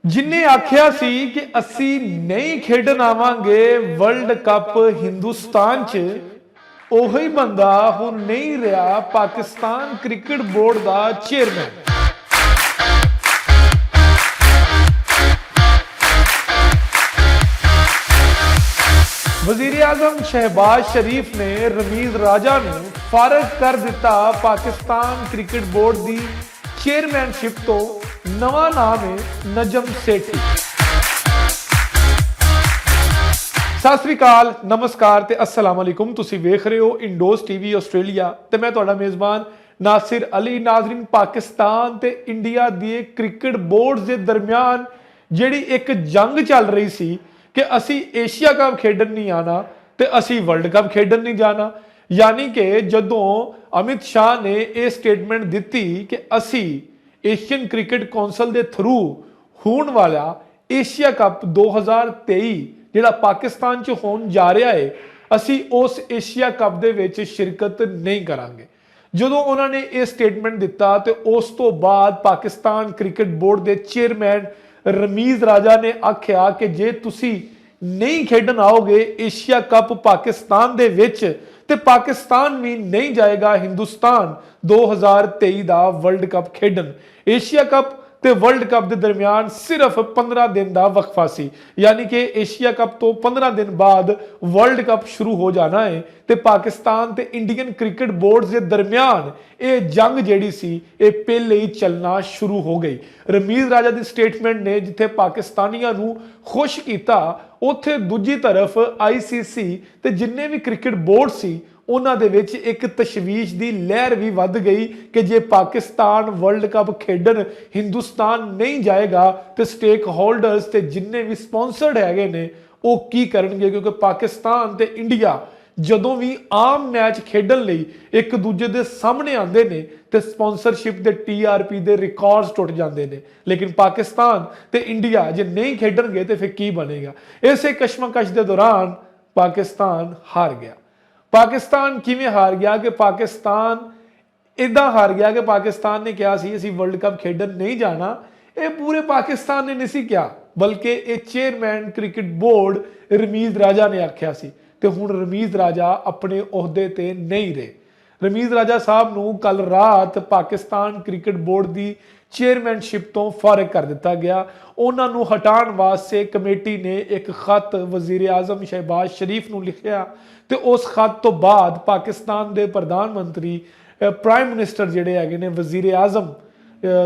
जिन्हें आख्या सी कि असी नहीं खेडन आवांगे वर्ल्ड कप हिंदुस्तान च ओही बंदा हुण नहीं रहा पाकिस्तान क्रिकेट बोर्ड का चेयरमैन। वजीर आजम शहबाज शरीफ ने रमीज राजा ने फारग कर दिता पाकिस्तान क्रिकेट बोर्ड की चेयरमैनशिप तो नवा नाम है नजम सेठी। सत श्री अकाल, नमस्कार ते अस्सलाम वालेकुम। तुसी वेख रहे हो इंडोज टीवी ऑस्ट्रेलिया ते मैं तुहाडा मेजबान नासिर अली। नाजरीन, पाकिस्तान ते इंडिया दी क्रिकेट बोर्ड के दरमियान जिहड़ी एक जंग चल रही सी कि असी एशिया कप खेडन नहीं आना ते असी वर्ल्ड कप खेडन नहीं जाना। यानी कि जदों अमित शाह ने यह स्टेटमेंट दी कि असी एशियन क्रिकेट कौंसल के थ्रू होने वाला एशिया कप 2023 जिहड़ा पाकिस्तान च होने जा रहा है, असी उस एशिया कप दे विच शिरकत नहीं करांगे। जदों उन्होंने ये स्टेटमेंट दिता तो उस तो बाद पाकिस्तान क्रिकेट बोर्ड के चेयरमैन रमीज राजा ने आख्या कि जे तुसी नहीं खेडन आओगे एशिया कप पाकिस्तान दे विच ते पाकिस्तान भी नहीं जाएगा हिंदुस्तान 2023 का वर्ल्ड कप खेडन। एशिया कप ते वर्ल्ड कप के दरमियान सिर्फ 15 दिन का वक्फा सी, यानी कि एशिया कप तो 15 दिन बाद वर्ल्ड कप शुरू हो जाना है ते पाकिस्तान ते इंडियन क्रिकेट बोर्ड के दरमियान ये जंग जिहड़ी सी ये पहले ही चलना शुरू हो गई। रमीज राजा की स्टेटमेंट ने जिथे पाकिस्तानियों को खुश किया, उत्थे दूजी तरफ ICC ते जिन्ने भी क्रिकेट बोर्ड सी उन्हां दे विच एक तशवीश की लहर भी वध गई कि जे पाकिस्तान वर्ल्ड कप खेडन हिंदुस्तान नहीं जाएगा तो स्टेक होल्डर्स ते जिन्ने भी स्पॉन्सर्ड हैगे ने वो की करनगे, क्योंकि पाकिस्तान ते इंडिया जदों भी आम मैच खेडन लई एक दूजे दे सामने आंदे ने ते स्पॉन्सरशिप दे TRP दे रिकॉर्ड्स टुट जाते हैं। लेकिन पाकिस्तान ते इंडिया जे नहीं खेडनगे तो फिर की बनेगा। इसे कशमकश के दौरान पाकिस्तान हार गया। पाकिस्तान किवें हार गया कि पाकिस्तान इदा हार गया कि पाकिस्तान ने कहा सी असी वर्ल्ड कप खेडन नहीं जाना। ये पूरे पाकिस्तान ने नहीं सी कहा, बल्कि ये चेयरमैन क्रिकेट बोर्ड रमीज राजा ने आख्या सी ते हुण रमीज राजा अपने ओहदे ते नहीं रहे। रमीज राजा साहब नूं कल रात पाकिस्तान क्रिकेट बोर्ड की चेयरमैनशिप तो फारग कर दिता गया। उन्होंने हटाने वास्ते कमेटी ने एक खत वजीर आजम शहबाज शरीफ नूं लिखिया ते उस खत तो बाद पाकिस्तान के प्रधानमंत्री प्राइम मिनिस्टर जिहड़े हैगे ने वजीर आजम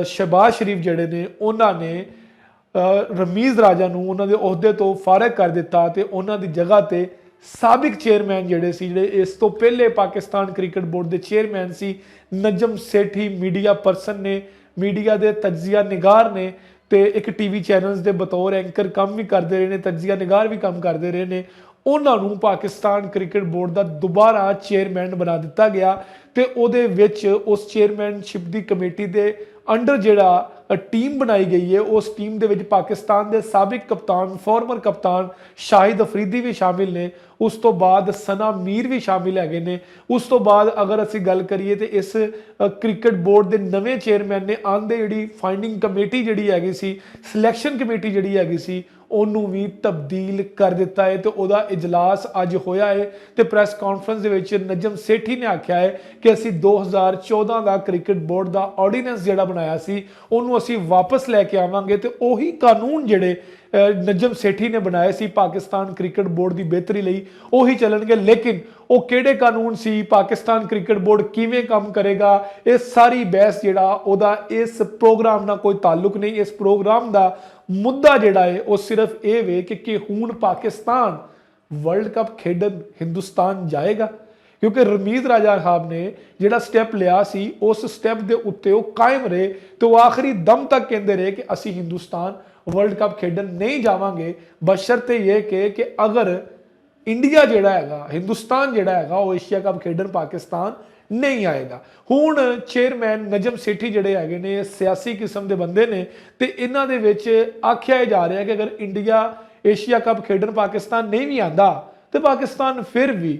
शहबाज शरीफ जिहड़े ने उन्होंने रमीज राजा नूं उन्हां दे ओहदे तो फारग कर दिता ते उन्हां दी जगह ते साबिक चेयरमैन जिहड़े सी जिहड़े इस तो पहले पाकिस्तान क्रिकेट बोर्ड के chairman C Najam Sethi media person ने, मीडिया के तजिया निगार ने ते एक TV चैनल्स के बतौर एंकर काम भी करते रहे ने, तजिया निगार भी काम करते रहे ने। उन्होंने पाकिस्तान क्रिकेट बोर्ड का दोबारा चेयरमैन बना दिता गया ते उहदे विच उस चेयरमैनशिप की कमेटी के अंडर जिहड़ा टीम बनाई गई है उस टीम दे विच पाकिस्तान के साबिक कप्तान फॉर्मर कप्तान शाहिद अफरीदी भी शामिल ने, उस तो बाद सना मीर भी शामिल हैगे ने। उस तो बाद अगर असी गल करिए तो इस क्रिकेट बोर्ड के नवे चेयरमैन ने आंदे जिहड़ी फाइंडिंग कमेटी जिहड़ी हैगी सी, सिलैक्शन कमेटी जिहड़ी हैगी सी ਉਹਨੂੰ भी तब्दील कर दिता है। तो ਉਹਦਾ इजलास अज होया है तो प्रैस कॉन्फ्रेंस ਦੇ ਵਿੱਚ नजम सेठी ने आख्या है कि ਅਸੀਂ 2014 का क्रिकेट बोर्ड का ऑर्ਡੀਨੈਂਸ ਜਿਹੜਾ ਬਣਾਇਆ ਸੀ ਉਹਨੂੰ ਅਸੀਂ वापस लैके आवांगे तो ਉਹੀ कानून ਜਿਹੜੇ नजम सेठी ने बनाए सी पाकिस्तान क्रिकेट बोर्ड की बेहतरी लई ਉਹੀ ਚੱਲਣਗੇ। लेकिन वो किहड़े कानून सी, पाकिस्तान क्रिकेट बोर्ड किवें काम करेगा, ये सारी बहस जिहड़ा ਉਹਦਾ इस प्रोग्राम नाल कोई ताल्लुक नहीं। इस प्रोग्राम का मुद्दा जिहड़ा है वो सिर्फ ये वे कि हुण पाकिस्तान वर्ल्ड कप खेडन हिंदुस्तान जाएगा, क्योंकि रमीज राजा साहब ने जिहड़ा स्टैप लिया सी उस स्टैप के उत्ते वो कायम रहे तो आखिरी दम तक कहते रहे कि असी हिंदुस्तान वर्ल्ड कप खेडन नहीं जावांगे, बशर्ते ये कि अगर इंडिया जिहड़ा हैगा हिंदुस्तान जिहड़ा हैगा वो एशिया कप खेडन पाकिस्तान नहीं आएगा। हुण चेयरमैन नजम सेठी जिहड़े हैगे ने सियासी किस्म के बंदे ने ते इन्हां दे विच आख्या जा रहा है कि अगर इंडिया एशिया कप खेडन पाकिस्तान नहीं भी आंदा तो पाकिस्तान फिर भी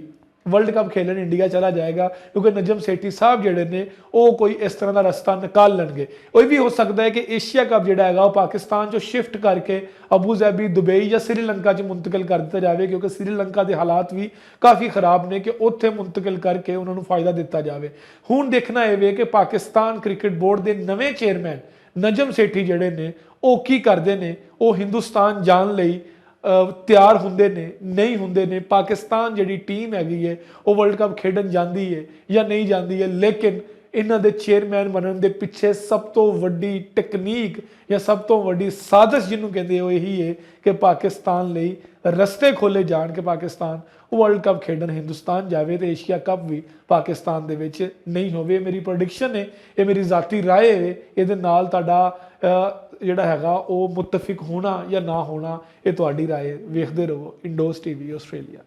वर्ल्ड कप खेलन इंडिया चला जाएगा, क्योंकि नजम सेठी साहब ਜਿਹੜੇ ਨੇ ਉਹ ਕੋਈ ਇਸ ਤਰ੍ਹਾਂ ਦਾ ਰਸਤਾ ਨਿਕਾਲ ਲੈਣਗੇ। ਉਹ ਵੀ ਹੋ ਸਕਦਾ ਹੈ ਕਿ ਏਸ਼ੀਆ ਕੱਪ ਜਿਹੜਾ ਹੈਗਾ ਉਹ ਪਾਕਿਸਤਾਨ ਚੋਂ ਸ਼ਿਫਟ ਕਰਕੇ ਅਬੂ ਜ਼ੈਬੀ, ਦੁਬਈ ਜਾਂ ਸ੍ਰੀਲੰਕਾ 'ਚ ਮੁੰਤਕਿਲ ਕਰ ਦਿੱਤਾ ਜਾਵੇ, ਕਿਉਂਕਿ ਸ੍ਰੀਲੰਕਾ ਦੇ ਹਾਲਾਤ ਵੀ ਕਾਫੀ ਖਰਾਬ ਨੇ, ਕਿ ਉੱਥੇ ਮੁੰਤਕਿਲ ਕਰਕੇ ਉਹਨਾਂ ਨੂੰ ਫਾਇਦਾ ਦਿੱਤਾ ਜਾਵੇ। ਹੁਣ ਦੇਖਣਾ ਇਹ ਵੇ ਕਿ ਪਾਕਿਸਤਾਨ ਕ੍ਰਿਕਟ ਬੋਰਡ ਦੇ ਨਵੇਂ ਚੇਅਰਮੈਨ ਨਜਮ ਸੇਠੀ ਜਿਹੜੇ ਨੇ ਉਹ ਕੀ ਕਰਦੇ ਨੇ। ਉਹ ਹਿੰਦੁਸਤਾਨ ਜਾਣ ਲਈ ਤਿਆਰ ਹੁੰਦੇ ਨੇ, ਨਹੀਂ ਹੁੰਦੇ ਨੇ। ਪਾਕਿਸਤਾਨ ਜਿਹੜੀ ਟੀਮ ਹੈਗੀ ਹੈ ਉਹ ਵਰਲਡ ਕੱਪ ਖੇਡਣ ਜਾਂਦੀ ਹੈ ਜਾਂ ਨਹੀਂ ਜਾਂਦੀ ਹੈ, ਲੇਕਿਨ ਇਹਨਾਂ ਦੇ ਚੇਅਰਮੈਨ ਬਣਨ ਦੇ ਪਿੱਛੇ ਸਭ ਤੋਂ ਵੱਡੀ ਟੈਕਨੀਕ ਜਾਂ ਸਭ ਤੋਂ ਵੱਡੀ ਸਾਜ਼ਿਸ਼ ਜਿਹਨੂੰ ਕਹਿੰਦੇ ਉਹ ਇਹੀ ਹੈ ਕਿ ਪਾਕਿਸਤਾਨ ਲਈ ਰਸਤੇ ਖੋਲੇ ਜਾਣ ਕਿ ਪਾਕਿਸਤਾਨ ਵਰਲਡ ਕੱਪ ਖੇਡਣ ਹਿੰਦੁਸਤਾਨ ਜਾਵੇ ਤੇ ਏਸ਼ੀਆ ਕੱਪ ਵੀ ਪਾਕਿਸਤਾਨ ਦੇ ਵਿੱਚ ਨਹੀਂ ਹੋਵੇ। ਮੇਰੀ ਪ੍ਰੈਡਿਕਸ਼ਨ ਹੈ, ਇਹ ਮੇਰੀ ਜ਼ਾਤੀ ਰਾਏ ਹੈ। ਇਹਦੇ ਨਾਲ ਤੁਹਾਡਾ ਜਿਹੜਾ ਹੈਗਾ ਉਹ ਮੁਤਫਿਕ ਹੋਣਾ ਜਾਂ ਨਾ ਹੋਣਾ ਇਹ ਤੁਹਾਡੀ ਰਾਏ। ਵੇਖਦੇ ਰਹੋ ਇੰਡੋਸ ਟੀਵੀ ਆਸਟ੍ਰੇਲੀਆ।